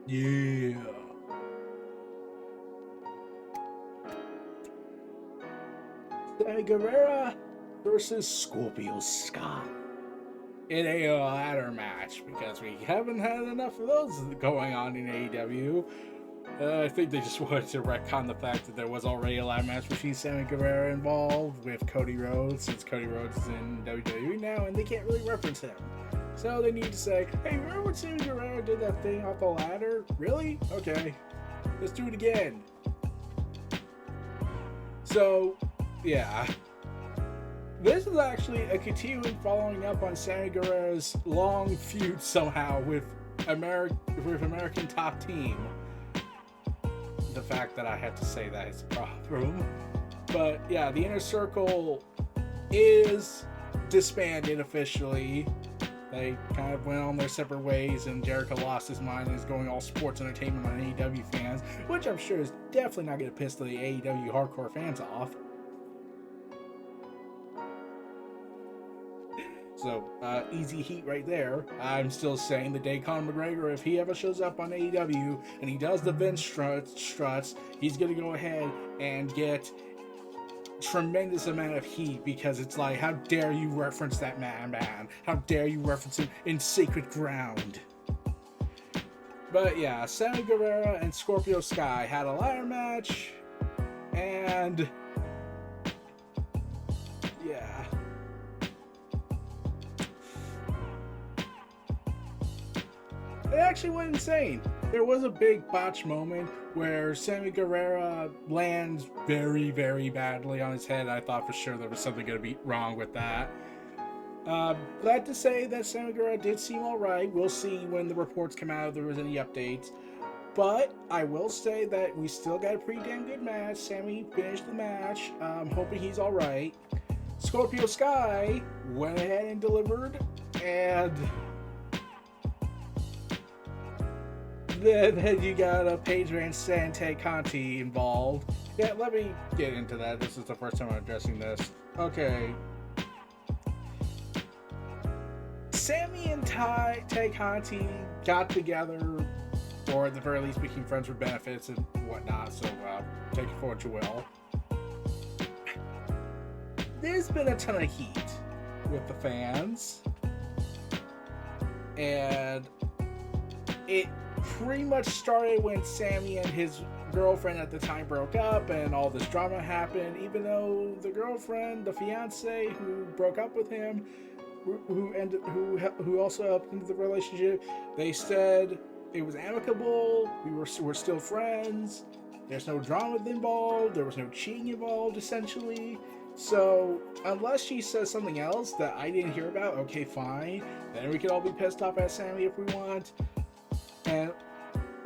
Yeah. Sammy Guevara versus Scorpio Sky in a ladder match, because we haven't had enough of those going on in AEW. I think they just wanted to retcon the fact that there was already a ladder match between Sammy Guevara involved with Cody Rhodes, since Cody Rhodes is in WWE now and they can't really reference him. So they need to say, hey, remember when Sammy Guevara did that thing off the ladder? Really? Okay. Let's do it again. So, yeah. This is actually a continuing following up on Sammy Guevara's long feud somehow with American Top Team. The fact that I had to say that is a problem. But yeah, the Inner Circle is disbanded officially. They kind of went on their separate ways, and Jericho lost his mind and is going all sports entertainment on AEW fans, which I'm sure is definitely not going to piss the AEW hardcore fans off. So, easy heat right there. I'm still saying the day Conor McGregor, if he ever shows up on AEW and he does the Vince struts, he's going to go ahead and get tremendous amount of heat, because it's like, how dare you reference that man? How dare you reference him in sacred ground? But yeah, Sammy Guevara and Scorpio Sky had a ladder match, and yeah. It actually went insane. There was a big botch moment where Sammy Guevara lands very, very badly on his head. I thought for sure there was something going to be wrong with that. Glad to say that Sammy Guevara did seem alright. We'll see when the reports come out if there was any updates. But I will say that we still got a pretty damn good match. Sammy finished the match. I'm hoping he's alright. Scorpio Sky went ahead and delivered, and then you got a Pedro and Sante Conti involved. Yeah, let me get into that. This is the first time I'm addressing this. Okay. Sammy and Tay Conti got together, or at the very least became friends with benefits and whatnot, so take it for what you will. There's been a ton of heat with the fans, and it pretty much started when Sammy and his girlfriend at the time broke up and all this drama happened, even though the girlfriend, the fiance who broke up with him, who also helped into the relationship, they said it was amicable, we're still friends, there's no drama involved, there was no cheating involved, essentially. So unless she says something else that I didn't hear about, okay, fine, then we could all be pissed off at Sammy if we want. And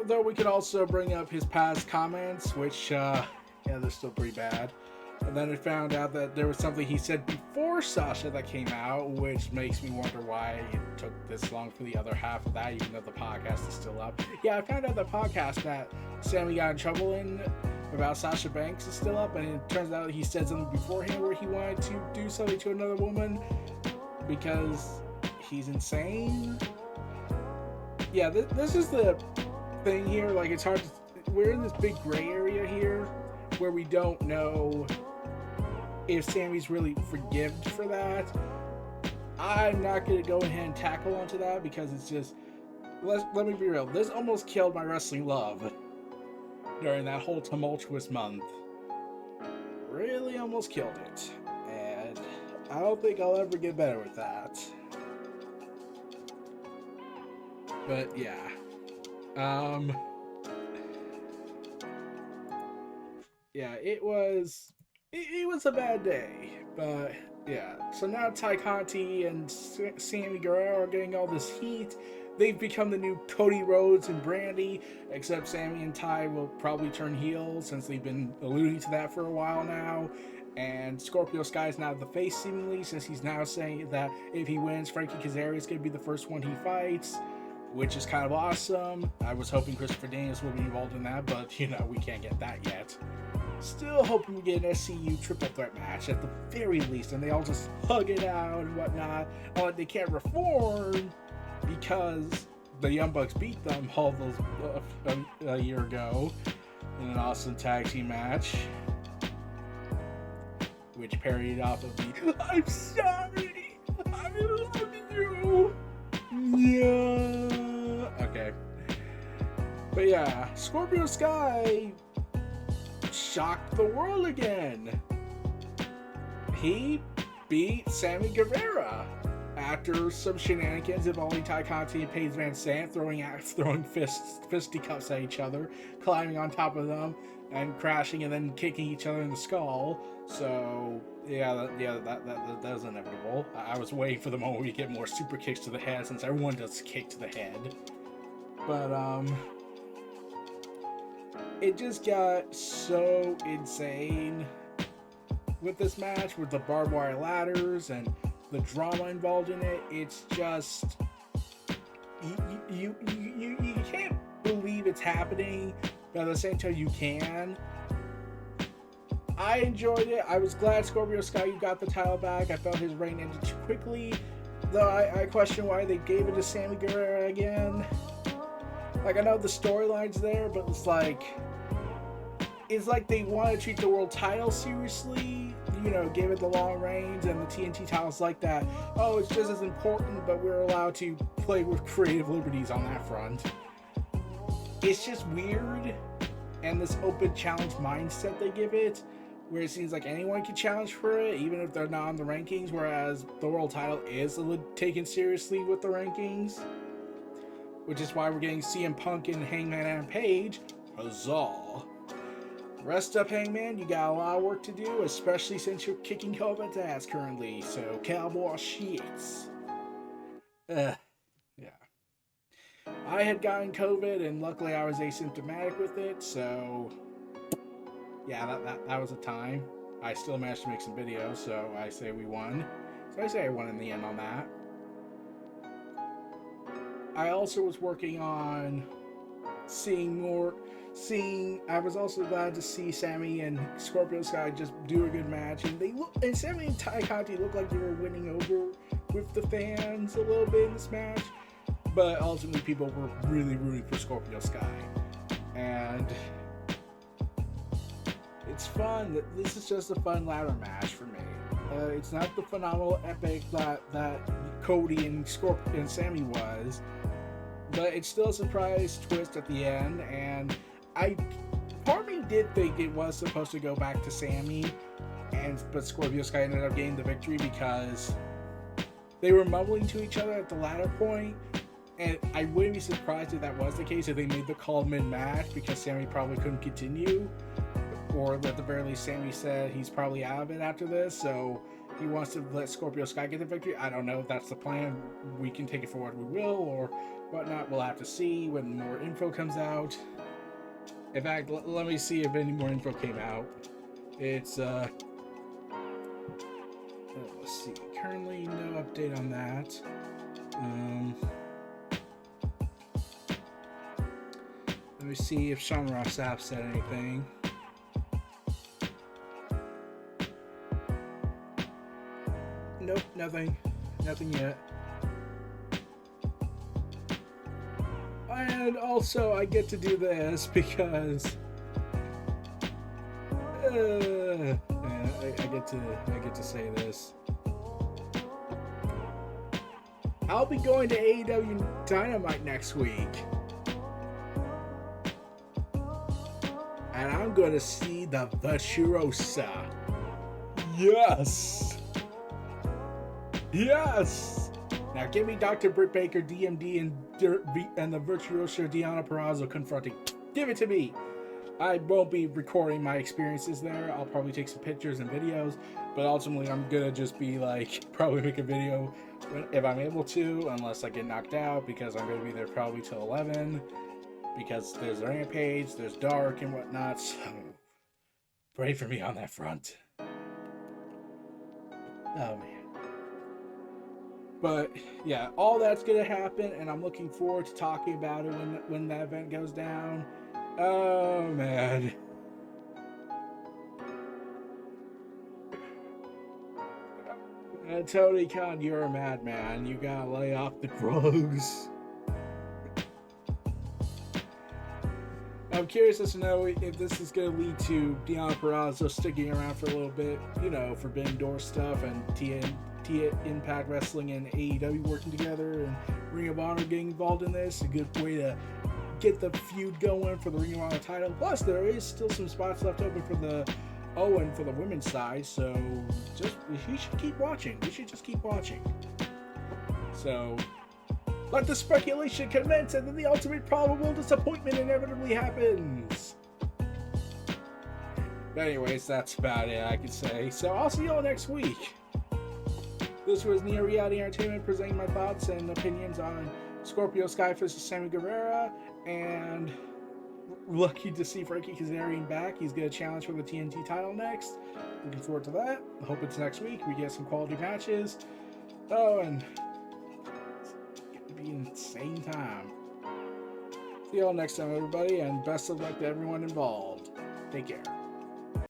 though we could also bring up his past comments, which, they're still pretty bad. And then I found out that there was something he said before Sasha that came out, which makes me wonder why it took this long for the other half of that, even though the podcast is still up. Yeah, I found out the podcast that Sammy got in trouble in about Sasha Banks is still up, and it turns out he said something beforehand where he wanted to do something to another woman because he's insane. Yeah, this is the thing here. Like, it's hard to, we're in this big gray area here where we don't know if Sammy's really forgiven for that. I'm not going to go ahead and tackle onto that because it's just, let me be real, this almost killed my wrestling love during that whole tumultuous month. Really almost killed it. And I don't think I'll ever get better with that. But yeah. Yeah, it was a bad day, but yeah. So now Ty Conti and Sammy Guevara are getting all this heat. They've become the new Cody Rhodes and Brandy, except Sammy and Ty will probably turn heel since they've been alluding to that for a while now. And Scorpio Sky is now the face seemingly, since he's now saying that if he wins, Frankie Kazarian is going to be the first one he fights, which is kind of awesome. I was hoping Christopher Daniels will be involved in that, but we can't get that yet. Still hoping we get an SCU triple threat match at the very least, and they all just hug it out and whatnot. They can't reform because the Young Bucks beat them all those a year ago in an awesome tag team match, which parodied off of the "I'm sorry, I love you." Yeah. Okay. But yeah, Scorpio Sky shocked the world again. He beat Sammy Guevara after some shenanigans involving Ty Conti and Paige Van Sant throwing fisticuffs at each other, climbing on top of them, and crashing and then kicking each other in the skull. So that was inevitable. I was waiting for the moment we get more super kicks to the head, since everyone does kick to the head. But it just got so insane with this match, with the barbed wire ladders and the drama involved in it. It's just you can't believe it's happening, but at the same time you can. I enjoyed it. I was glad Scorpio Sky got the title back. I felt his reign ended too quickly, though I question why they gave it to Sammy Guevara again. Like, I know the storyline's there, but it's like they want to treat the world title seriously, you know, give it the long reigns, and the TNT title's like that. Oh, it's just as important, but we're allowed to play with creative liberties on that front. It's just weird, and this open challenge mindset they give it, where it seems like anyone can challenge for it, even if they're not on the rankings, whereas the world title is taken seriously with the rankings, which is why we're getting CM Punk and Hangman Adam Page. Huzzah! Rest up, Hangman. You got a lot of work to do, especially since you're kicking COVID's ass currently. So, cowboy shits. Yeah. I had gotten COVID, and luckily I was asymptomatic with it. So, yeah, that was a time. I still managed to make some videos, so I say we won. So I say I won in the end on that. I also was working on I was also glad to see Sammy and Scorpio Sky just do a good match, and Sammy and Ty Conti looked like they were winning over with the fans a little bit in this match, but ultimately people were really rooting for Scorpio Sky, and it's fun. This is just a fun ladder match for me. It's not the phenomenal epic that Cody and Sammy was, but it's still a surprise twist at the end, and part of me did think it was supposed to go back to Sammy, but Scorpio Sky ended up getting the victory because they were mumbling to each other at the ladder point, and I wouldn't be surprised if that was the case, if they made the call mid-match, because Sammy probably couldn't continue, or at the very least Sammy said he's probably out of it after this, so he wants to let Scorpio Sky get the victory. I don't know if that's the plan. We can take it for what we will, or whatnot. We'll have to see when more info comes out. In fact, let me see if any more info came out. It's, let's see. Currently, no update on that. Let me see if Sean Ross Sapp said anything. Nope, nothing. Nothing yet. And also, I get to do this because I get to say this. I'll be going to AEW Dynamite next week, and I'm going to see the Virtuosa. Yes. Now give me Dr. Britt Baker, DMD, and the Virtuoso Deonna Purrazzo confronting. Give it to me. I won't be recording my experiences there. I'll probably take some pictures and videos, but ultimately I'm gonna just be like, probably make a video if I'm able to, unless I get knocked out, because I'm gonna be there probably till 11, because there's a Rampage, there's Dark and whatnot, so pray for me on that front. Oh man. But yeah, all that's gonna happen, and I'm looking forward to talking about it when that event goes down. Oh man. Tony Khan, you're a madman. You gotta lay off the drugs. I'm curious as to know if this is going to lead to Deonna Purrazzo sticking around for a little bit, Forbidden Door stuff and TNT Impact Wrestling and AEW working together and Ring of Honor getting involved in this. A good way to get the feud going for the Ring of Honor title. Plus, there is still some spots left open for the and for the women's side, so you should keep watching. You should just keep watching. So, let the speculation commence, and then the ultimate probable disappointment inevitably happens. But anyways, that's about it, I could say. So I'll see y'all next week. This was Neo Reality Entertainment presenting my thoughts and opinions on Scorpio Sky versus Sammy Guevara, and lucky to see Frankie Kazarian back. He's got a challenge for the TNT title next. Looking forward to that. I hope it's next week. We get some quality matches. Oh, and be an insane time. See y'all next time, everybody, and best of luck to everyone involved. Take care.